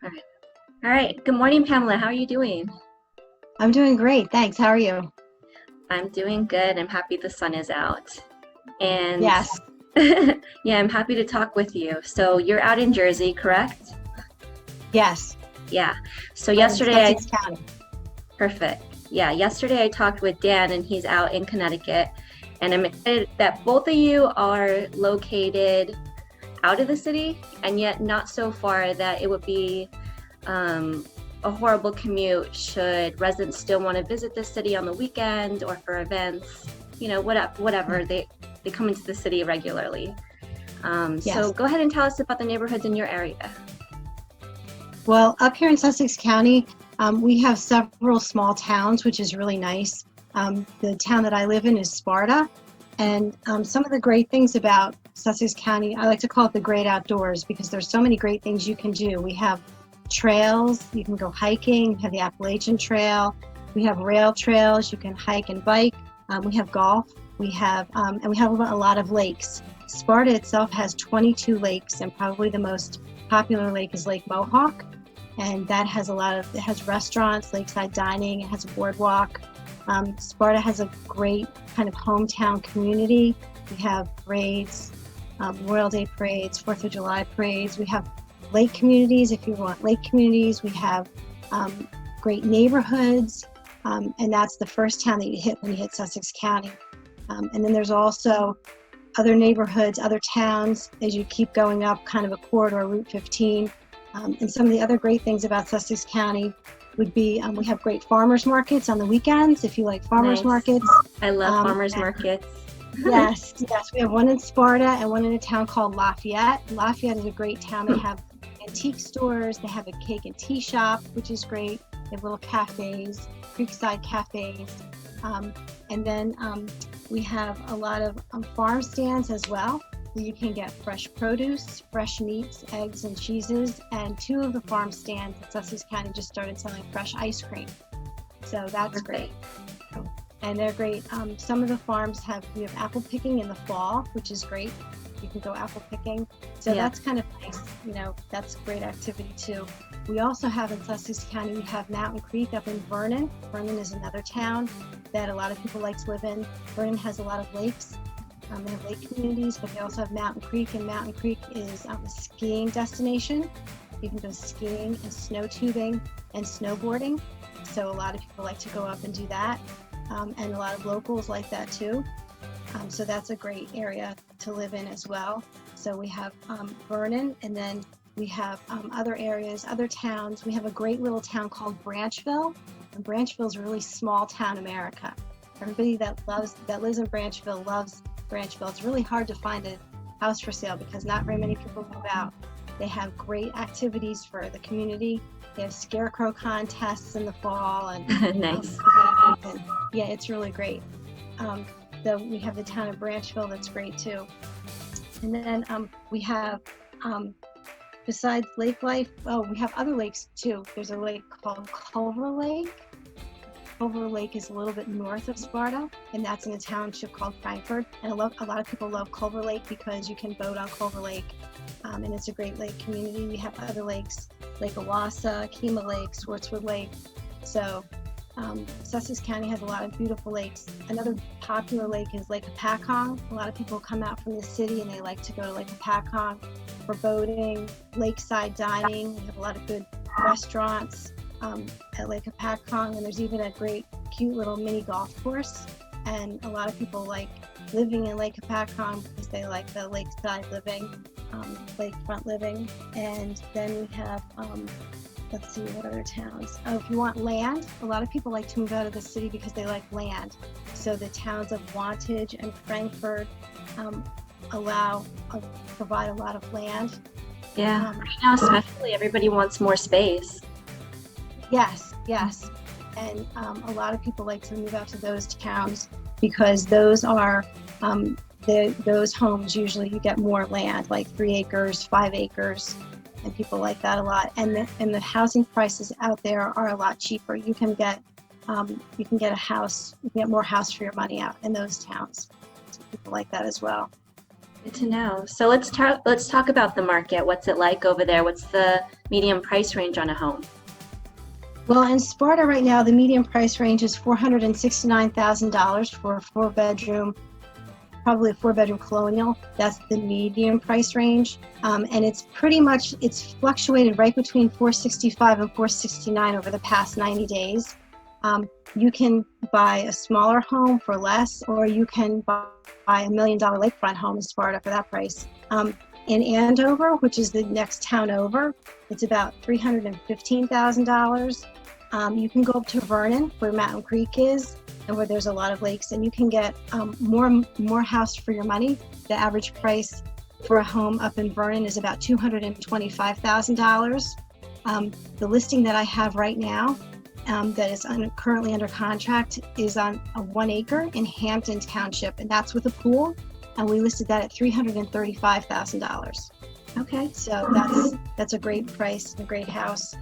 All right. All right. Good morning, Pamela. How are you doing? I'm doing great, thanks. How are you? I'm doing good. I'm happy the sun is out. And Yes, yeah, I'm happy to talk with you. So you're out in Jersey, correct? yes. Yeah. So I'm in yesterday Sussex County. perfect. Yeah, yesterday I talked with Dan and he's out in Connecticut. And I'm excited that both of you are located out of the city and yet not so far that it would be um, a horrible commute should residents still want to visit the city on the weekend or for events, whatever. They come into the city regularly. So Yes. go ahead and tell us about the neighborhoods in your area. Well, up here in Sussex County, we have several small towns, which is really nice. The town that I live in is Sparta. And some of the great things about Sussex County, I like to call it the great outdoors because there's so many great things you can do. We have trails, you can go hiking, we have the Appalachian Trail, we have rail trails, you can hike and bike, we have golf, and we have a lot of lakes. Sparta itself has 22 lakes, and probably the most popular lake is Lake Mohawk, and that has it has restaurants, lakeside dining, it has a boardwalk. Sparta has a great kind of hometown community. We have parades, Memorial Day parades, 4th of July parades. We have lake communities, if you want lake communities. We have great neighborhoods, and that's the first town that you hit when you hit Sussex County. And then there's also other neighborhoods, other towns as you keep going up kind of a corridor, Route 15. And some of the other great things about Sussex County would be we have great farmers markets on the weekends if you like farmers Nice. markets. I love farmers markets. Yes, yes. We have one in Sparta and one in a town called Lafayette. Lafayette is a great town. They have antique stores. They have a cake and tea shop, which is great. They have little cafes, creekside cafes. And then we have a lot of farm stands as well, where you can get fresh produce, fresh meats, eggs, and cheeses. And two of the farm stands in Sussex County just started selling fresh ice cream. So that's great. And they're great. Some of the farms we have apple picking in the fall, which is great. You can go apple picking. So that's kind of nice. That's a great activity too. We also have in Sussex County, we have Mountain Creek up in Vernon. Vernon is another town that a lot of people like to live in. Vernon has a lot of lakes. They have lake communities, but they also have Mountain Creek, and Mountain Creek is a skiing destination. You can go skiing and snow tubing and snowboarding. So a lot of people like to go up and do that. And a lot of locals like that too. So that's a great area to live in as well. So we have Vernon, and then we have other areas, other towns. We have a great little town called Branchville. And Branchville is a really small town America. Everybody that lives in Branchville loves Branchville. It's really hard to find a house for sale because not very many people move out. They have great activities for the community. They have scarecrow contests in the fall, and Nice. and, yeah, it's really great. We have the town of Branchville that's great too. And then we have, besides lake life, we have other lakes too. There's a lake called Culver Lake. Culver Lake is a little bit north of Sparta, and that's in a township called Frankfort. And a lot of people love Culver Lake because you can boat on Culver Lake, and it's a great lake community. We have other lakes, Lake Owassa, Kema Lake, Swartzwood Lake. So Sussex County has a lot of beautiful lakes. Another popular lake is Lake Hopatcong. A lot of people come out from the city and they like to go to Lake Hopatcong for boating, lakeside dining. We have a lot of good restaurants at Lake Hopatcong, and there's even a great, cute little mini golf course. And a lot of people like living in Lake Hopatcong because they like the lakeside living, lakefront living. And then we have let's see, what other towns? Oh, if you want land, a lot of people like to move out of the city because they like land. So the towns of Wantage and Frankfort provide a lot of land. Yeah, right now especially everybody wants more space. Yes. And a lot of people like to move out to those towns because those are those homes usually you get more land, like 3 acres, 5 acres. And people like that a lot, and the housing prices out there are a lot cheaper. You can get a house, you can get more house for your money out in those towns. So people like that as well. Good to know. So let's talk about the market. What's it like over there? What's the median price range on a home? Well, in Sparta right now, the median price range is $469,000 for a four-bedroom, probably a four-bedroom colonial. That's the median price range, and it's fluctuated right between 465 and 469 over the past 90 days. You can buy a smaller home for less, or you can buy $1 million lakefront home in Sparta for that price. In Andover, which is the next town over, it's about $315,000. You can go up to Vernon, where Mountain Creek is, and where there's a lot of lakes, and you can get more house for your money. The average price for a home up in Vernon is about $225,000. The listing that I have right now, that is currently under contract, is on a 1 acre in Hampton Township, and that's with a pool, and we listed that at $335,000. Okay. So that's a great price and a great house.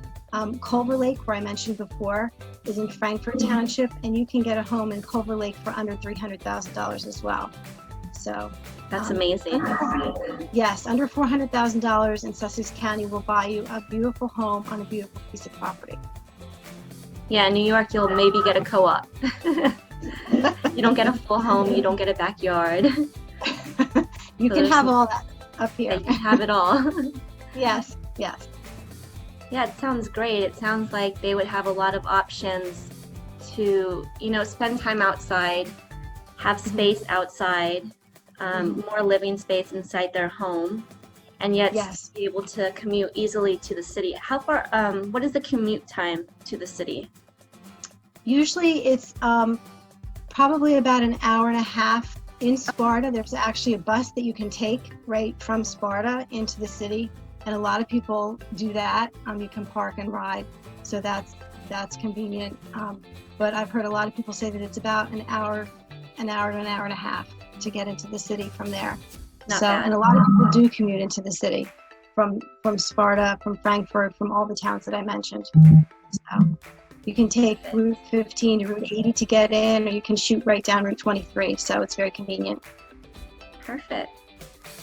Culver Lake, where I mentioned before, is in Frankfort Township, and you can get a home in Culver Lake for under $300,000 as well. So that's amazing. Yes, under $400,000 in Sussex County will buy you a beautiful home on a beautiful piece of property. Yeah, in New York, you'll maybe get a co-op. You don't get a full home. You don't get a backyard. You can have all that up here. Yeah, you can have it all. Yes. Yeah, it sounds great. It sounds like they would have a lot of options to, spend time outside, have space outside, more living space inside their home, and yet be able to commute easily to the city. How far, what is the commute time to the city? Usually it's probably about an hour and a half. In Sparta, there's actually a bus that you can take right from Sparta into the city, and a lot of people do that. You can park and ride, so that's convenient. But I've heard a lot of people say that it's about an hour to an hour and a half to get into the city from there. Not bad. And a lot of people do commute into the city from Sparta, from Frankfurt, from all the towns that I mentioned. So you can take Route 15 to Route 80 to get in, or you can shoot right down Route 23. So it's very convenient. Perfect.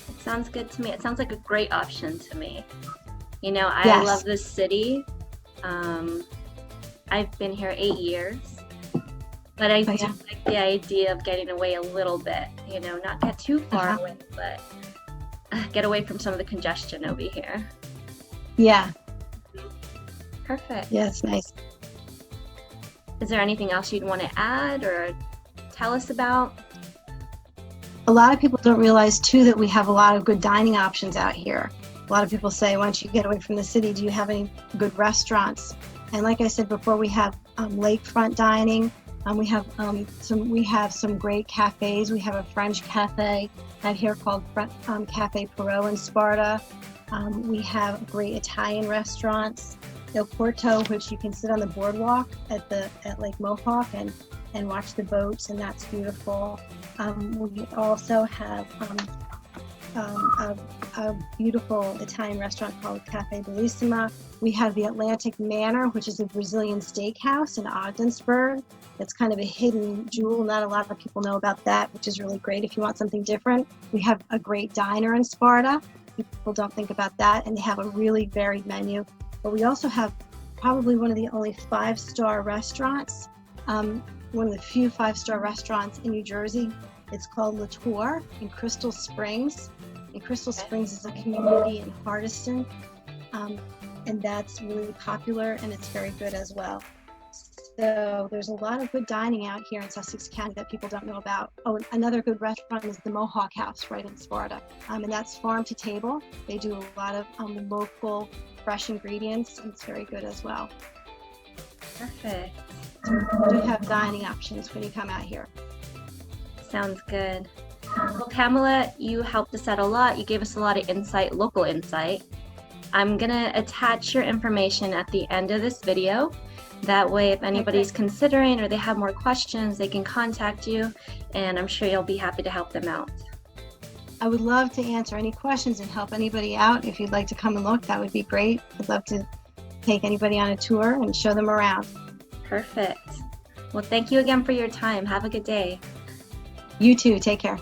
It sounds good to me. It sounds like a great option to me. I love this city. I've been here 8 years, but I do like the idea of getting away a little bit, not get too far away, but get away from some of the congestion over here. Yeah. Perfect. Yeah, it's nice. Is there anything else you'd want to add or tell us about? A lot of people don't realize, too, that we have a lot of good dining options out here. A lot of people say, once you get away from the city, do you have any good restaurants? And like I said before, we have lakefront dining. We have some great cafes. We have a French cafe out here called Cafe Perot in Sparta. We have great Italian restaurants. Il Porto, which you can sit on the boardwalk at Lake Mohawk and watch the boats, and that's beautiful. We also have a beautiful Italian restaurant called Cafe Bellissima. We have the Atlantic Manor, which is a Brazilian steakhouse in Ogdensburg. It's kind of a hidden jewel. Not a lot of people know about that, which is really great if you want something different. We have a great diner in Sparta. People don't think about that, and they have a really varied menu. But we also have probably one of the only 5-star restaurants, one of the few 5-star restaurants in New Jersey. It's called La Tour in Crystal Springs. And Crystal Springs is a community in Hardiston, and that's really popular, and it's very good as well. So there's a lot of good dining out here in Sussex County that people don't know about. Oh, and another good restaurant is the Mohawk House right in Sparta, and that's farm to table. They do a lot of local fresh ingredients, and it's very good as well. Perfect. So we do have dining options when you come out here. Sounds good. Well, Pamela, you helped us out a lot. You gave us a lot of insight, local insight. I'm going to attach your information at the end of this video. That way, if anybody's considering or they have more questions, they can contact you, and I'm sure you'll be happy to help them out. I would love to answer any questions and help anybody out. If you'd like to come and look, that would be great. I'd love to take anybody on a tour and show them around. Perfect. Well, thank you again for your time. Have a good day. You too. Take care.